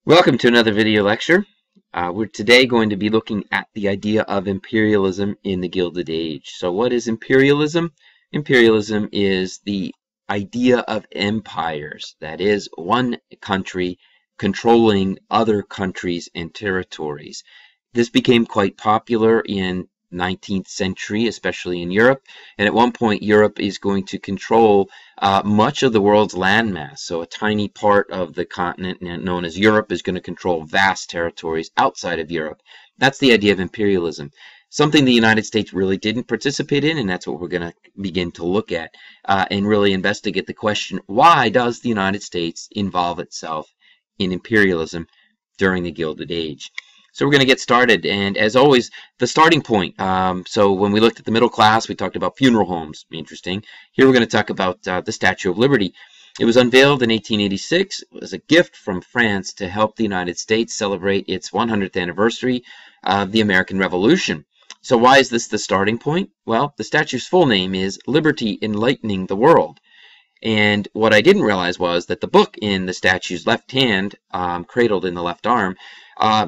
Welcome to another video lecture. We're today going to be looking at the idea of imperialism in the Gilded Age. So what is imperialism? Imperialism is the idea of empires, that is, one country controlling other countries and territories. This became quite popular in 19th century, especially in Europe, and at one point Europe is going to control much of the world's landmass. So a tiny part of the continent known as Europe is going to control vast territories outside of Europe. That's the idea of imperialism. Something the United States really didn't participate in, and that's what we're going to begin to look at and really investigate the question, why does the United States involve itself in imperialism during the Gilded Age? So we're going to get started, and as always, the starting point. So when we looked at the middle class, we talked about funeral homes. Interesting. Here we're going to talk about the Statue of Liberty. It was unveiled in 1886. It was a gift from France to help the United States celebrate its 100th anniversary of the American Revolution. So why is this the starting point? Well, the statue's full name is Liberty Enlightening the World. And what I didn't realize was that the book in the statue's left hand, cradled in the left arm,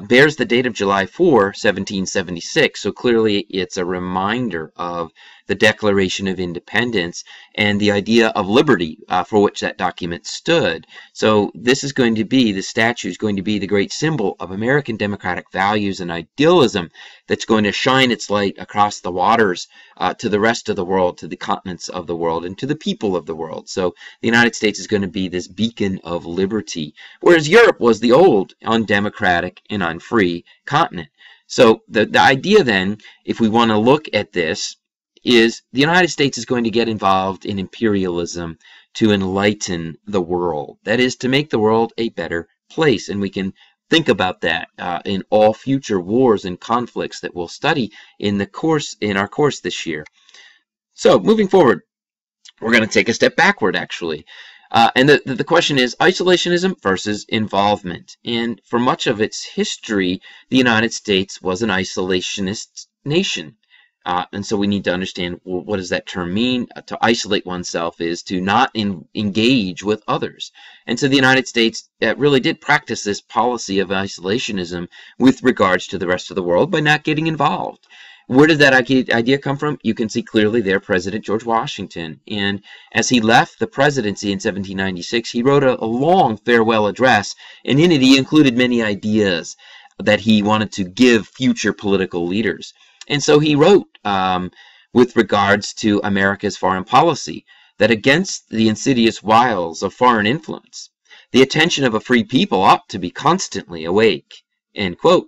bears the date of July 4, 1776. So clearly it's a reminder of the Declaration of Independence and the idea of liberty for which that document stood. So this is going to be, the statue is going to be the great symbol of American democratic values and idealism that's going to shine its light across the waters to the rest of the world, to the continents of the world, and to the people of the world. So the United States is going to be this beacon of liberty, whereas Europe was the old, undemocratic, and unfree continent. So the idea then, if we want to look at this, is the United States is going to get involved in imperialism to enlighten the world. That is, to make the world a better place. And we can think about that in all future wars and conflicts that we'll study in our course this year. So moving forward, we're going to take a step backward, actually. And the question is isolationism versus involvement. And for much of its history, the United States was an isolationist nation. And so we need to understand, well, what does that term mean? To isolate oneself is to not engage with others. And so the United States really did practice this policy of isolationism with regards to the rest of the world by not getting involved. Where did that idea come from? You can see clearly there President George Washington. And as he left the presidency in 1796, he wrote a long farewell address, and in it he included many ideas that he wanted to give future political leaders. And so he wrote with regards to America's foreign policy that against the insidious wiles of foreign influence, the attention of a free people ought to be constantly awake, end quote.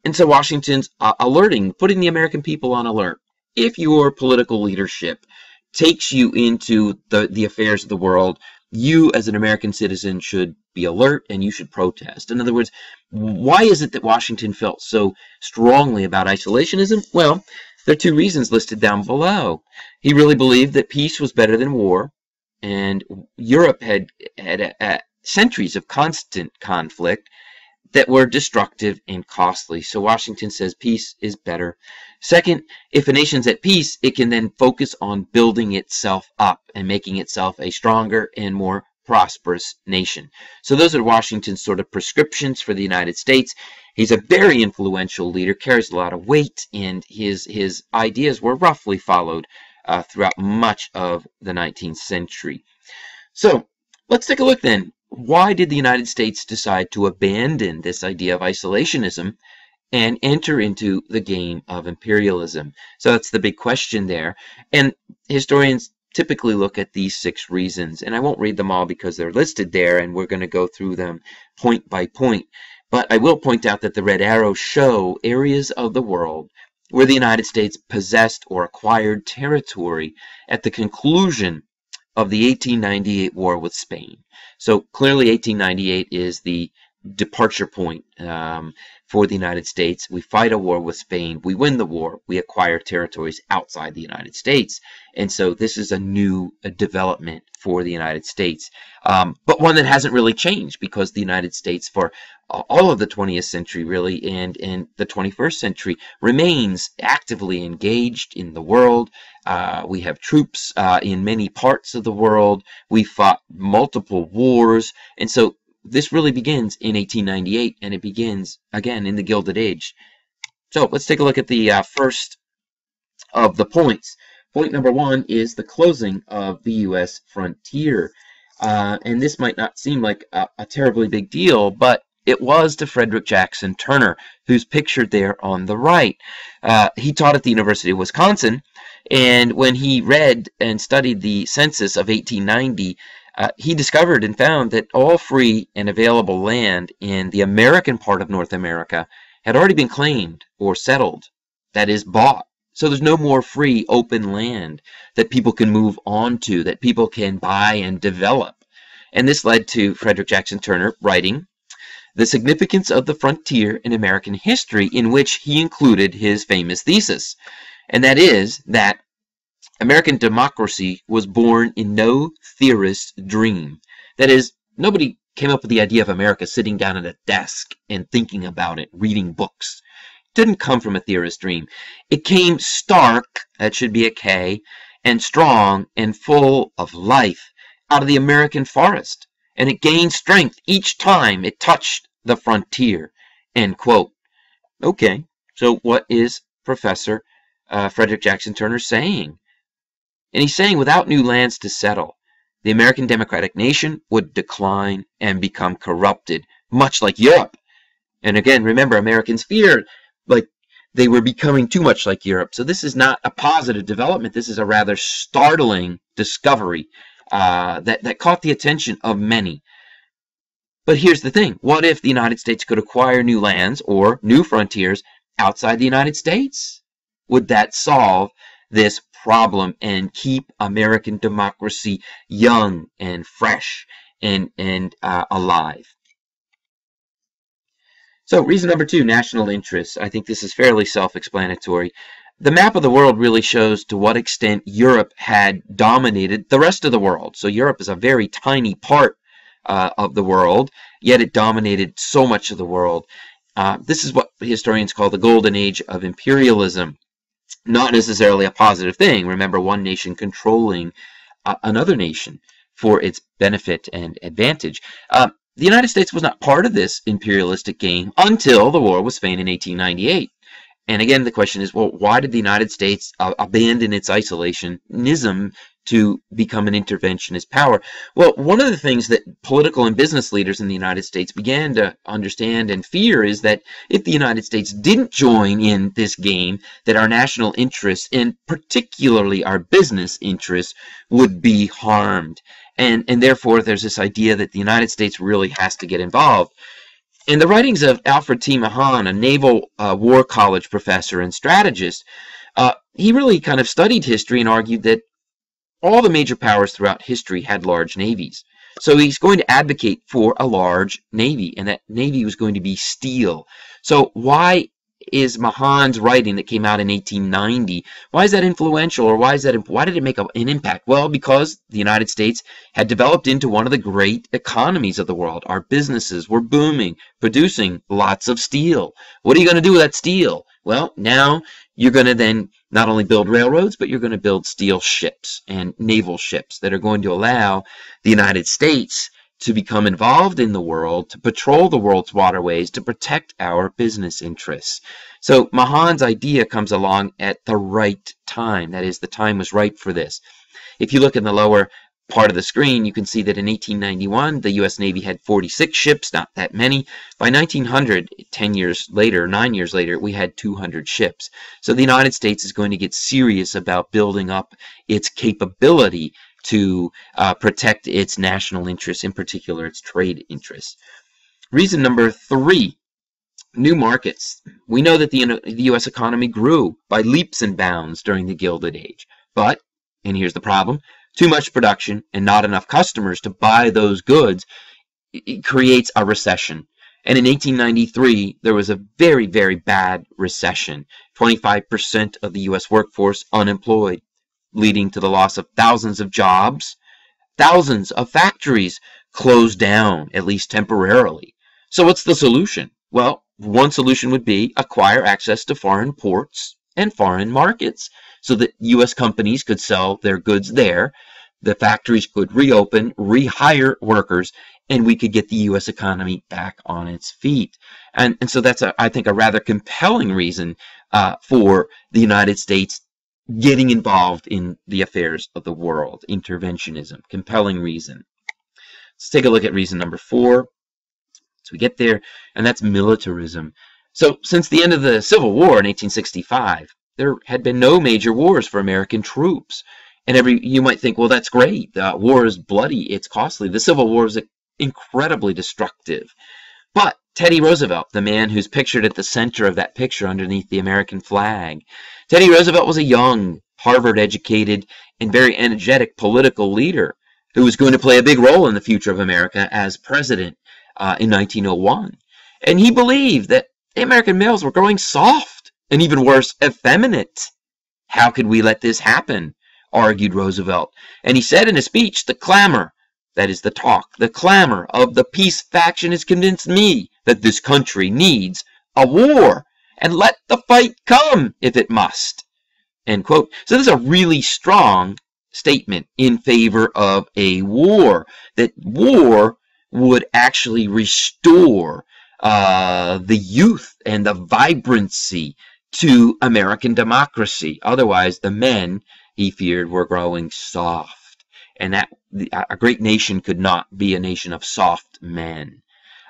And so Washington's putting the American people on alert. If your political leadership takes you into the affairs of the world, you as an American citizen should be alert and you should protest. In other words, why is it that Washington felt so strongly about isolationism? Well, there are two reasons listed down below. He really believed that peace was better than war, and Europe had centuries of constant conflict that were destructive and costly. So Washington says peace is better. Second, if a nation's at peace, it can then focus on building itself up and making itself a stronger and more prosperous nation. So those are Washington's sort of prescriptions for the United States. He's a very influential leader, carries a lot of weight, and his ideas were roughly followed throughout much of the 19th century. So let's take a look then. Why did the United States decide to abandon this idea of isolationism and enter into the game of imperialism? So that's the big question there. And historians typically look at these 6 reasons. And I won't read them all because they're listed there, and we're going to go through them point by point. But I will point out that the red arrows show areas of the world where the United States possessed or acquired territory at the conclusion of the 1898 war with Spain. So clearly 1898 is the departure point for the United States. We fight a war with Spain, we win the war, we acquire territories outside the United States. And so this is a new development for the United States, but one that hasn't really changed, because the United States for all of the 20th century really and the 21st century remains actively engaged in the world. We have troops in many parts of the world. We fought multiple wars, and so this really begins in 1898, and it begins again in the Gilded Age. So let's take a look at the first of the points. Point number one is the closing of the U.S. frontier. And this might not seem like a terribly big deal, but it was to Frederick Jackson Turner, who's pictured there on the right. He taught at the University of Wisconsin, and when he read and studied the census of 1890, he discovered and found that all free and available land in the American part of North America had already been claimed or settled, that is, bought. So there's no more free open land that people can move on to, that people can buy and develop. And this led to Frederick Jackson Turner writing The Significance of the Frontier in American History, in which he included his famous thesis. And that is that American democracy was born in no theorist's dream. That is, nobody came up with the idea of America sitting down at a desk and thinking about it, reading books. Didn't come from a theorist's dream. It came stark, that should be a K, and strong and full of life out of the American forest. And it gained strength each time it touched the frontier. End quote. Okay, so what is Professor Frederick Jackson Turner saying? And he's saying without new lands to settle, the American democratic nation would decline and become corrupted, much like Europe. And again, remember, Americans feared like they were becoming too much like Europe. So this is not a positive development. This is a rather startling discovery that caught the attention of many. But here's the thing. What if the United States could acquire new lands or new frontiers outside the United States? Would that solve this problem and keep American democracy young and fresh and alive? So reason number two, national interests. I think this is fairly self-explanatory. The map of the world really shows to what extent Europe had dominated the rest of the world. So Europe is a very tiny part of the world, yet it dominated so much of the world. This is what historians call the golden age of imperialism. Not necessarily a positive thing. Remember, one nation controlling another nation for its benefit and advantage. The United States was not part of this imperialistic game until the war with Spain in 1898. And again, the question is, well, why did the United States abandon its isolationism to become an interventionist power? Well, one of the things that political and business leaders in the United States began to understand and fear is that if the United States didn't join in this game, that our national interests, and particularly our business interests, would be harmed. And therefore, there's this idea that the United States really has to get involved. In the writings of Alfred T. Mahan, a Naval War College professor and strategist, he really kind of studied history and argued that all the major powers throughout history had large navies. So he's going to advocate for a large navy, and that navy was going to be steel. So why is Mahan's writing that came out in 1890, why is that influential, or why did it make an impact? Well, because the United States had developed into one of the great economies of the world. Our businesses were booming, producing lots of steel. What are you going to do with that steel? Well, now you're going to then not only build railroads, but you're going to build steel ships and naval ships that are going to allow the United States to become involved in the world, to patrol the world's waterways, to protect our business interests. So Mahan's idea comes along at the right time. That is, the time was right for this. If you look in the lower part of the screen, you can see that in 1891, the U.S. Navy had 46 ships, not that many. By 1900, 9 years later, we had 200 ships. So the United States is going to get serious about building up its capability to protect its national interests, in particular its trade interests. Reason number three, new markets. We know that the U.S. economy grew by leaps and bounds during the Gilded Age. But, and here's the problem, too much production and not enough customers to buy those goods, it creates a recession. And in 1893, there was a very, very bad recession. 25% of the U.S. workforce unemployed, leading to the loss of thousands of jobs. Thousands of factories closed down, at least temporarily. So what's the solution? Well, one solution would be acquire access to foreign ports and foreign markets so that U.S. companies could sell their goods there. The factories could reopen, rehire workers, and we could get the U.S. economy back on its feet. And so that's, I think, a rather compelling reason for the United States getting involved in the affairs of the world. Interventionism, compelling reason. Let's take a look at reason number 4. So we get there, and that's militarism. So since the end of the Civil War in 1865, there had been no major wars for American troops. And you might think, well, that's great. War is bloody. It's costly. The Civil War is incredibly destructive. But Teddy Roosevelt, the man who's pictured at the center of that picture underneath the American flag, Teddy Roosevelt was a young, Harvard-educated, and very energetic political leader who was going to play a big role in the future of America as president in 1901. And he believed that the American males were growing soft, and even worse, effeminate. How could we let this happen? Argued Roosevelt. And he said in a speech, the clamor, that is the talk, the clamor of the peace faction has convinced me that this country needs a war, and let the fight come if it must. End quote. So this is a really strong statement in favor of a war, that war would actually restore the youth and the vibrancy to American democracy. Otherwise, the men, he feared, were growing soft. And that a great nation could not be a nation of soft men.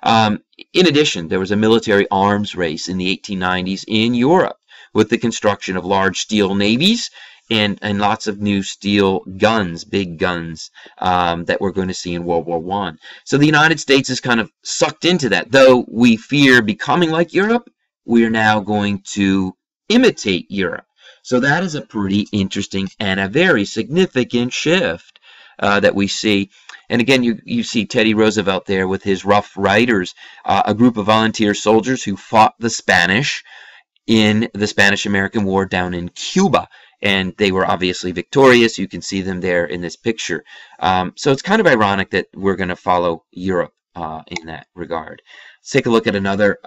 In addition, there was a military arms race in the 1890s in Europe with the construction of large steel navies and lots of new steel guns, big guns, that we're going to see in World War I. So the United States is kind of sucked into that. Though we fear becoming like Europe, we are now going to imitate Europe. So that is a pretty interesting and a very significant shift that we see. And again, you see Teddy Roosevelt there with his Rough Riders, a group of volunteer soldiers who fought the Spanish in the Spanish-American War down in Cuba. And they were obviously victorious. You can see them there in this picture. So it's kind of ironic that we're going to follow Europe in that regard. Let's take a look at another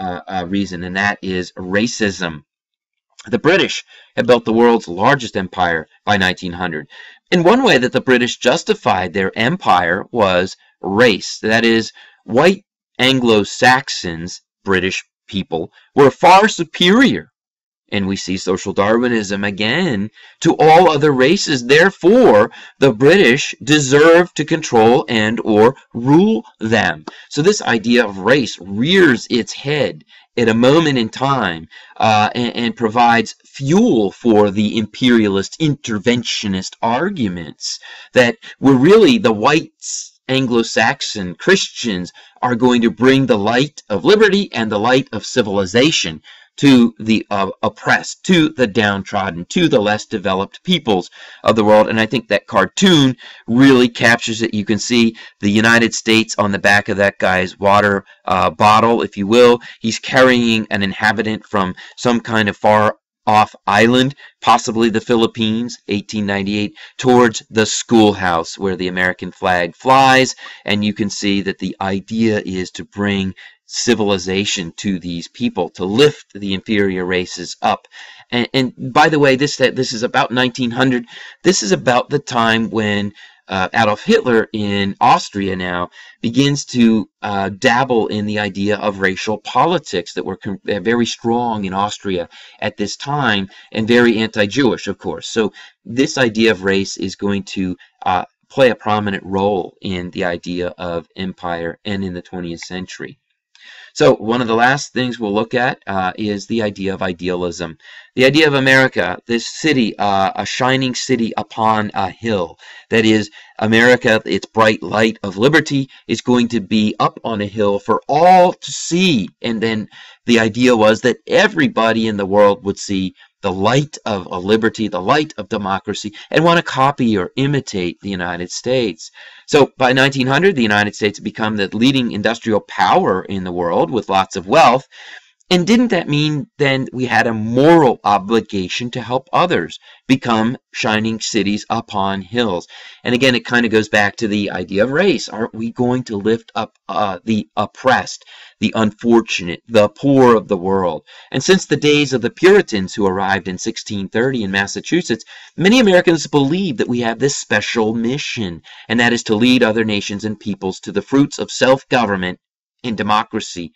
reason, and that is racism. The British had built the world's largest empire by 1900. And one way that the British justified their empire was race. That is, white Anglo-Saxons, British people, were far superior. And we see social Darwinism again to all other races. Therefore, the British deserve to control and or rule them. So this idea of race rears its head at a moment in time and provides fuel for the imperialist, interventionist arguments that we're really the whites, Anglo-Saxon Christians are going to bring the light of liberty and the light of civilization to the oppressed, to the downtrodden, to the less developed peoples of the world. And I think that cartoon really captures it. You can see the United States on the back of that guy's water bottle, if you will. He's carrying an inhabitant from some kind of far-off island, possibly the Philippines, 1898, towards the schoolhouse where the American flag flies. And you can see that the idea is to bring civilization to these people, to lift the inferior races up. And by the way, this is about 1900. This is about the time when Adolf Hitler in Austria now begins to dabble in the idea of racial politics that were very strong in Austria at this time and very anti-Jewish, of course. So this idea of race is going to play a prominent role in the idea of empire and in the 20th century. So one of the last things we'll look at is the idea of idealism. The idea of America, this city, a shining city upon a hill. That is, America, its bright light of liberty, is going to be up on a hill for all to see. And then the idea was that everybody in the world would see the light of a liberty, the light of democracy, and want to copy or imitate the United States. So by 1900, the United States had become the leading industrial power in the world with lots of wealth. And didn't that mean then we had a moral obligation to help others become shining cities upon hills? And again, it kind of goes back to the idea of race. Aren't we going to lift up the oppressed, the unfortunate, the poor of the world? And since the days of the Puritans who arrived in 1630 in Massachusetts, many Americans believe that we have this special mission, and that is to lead other nations and peoples to the fruits of self-government and democracy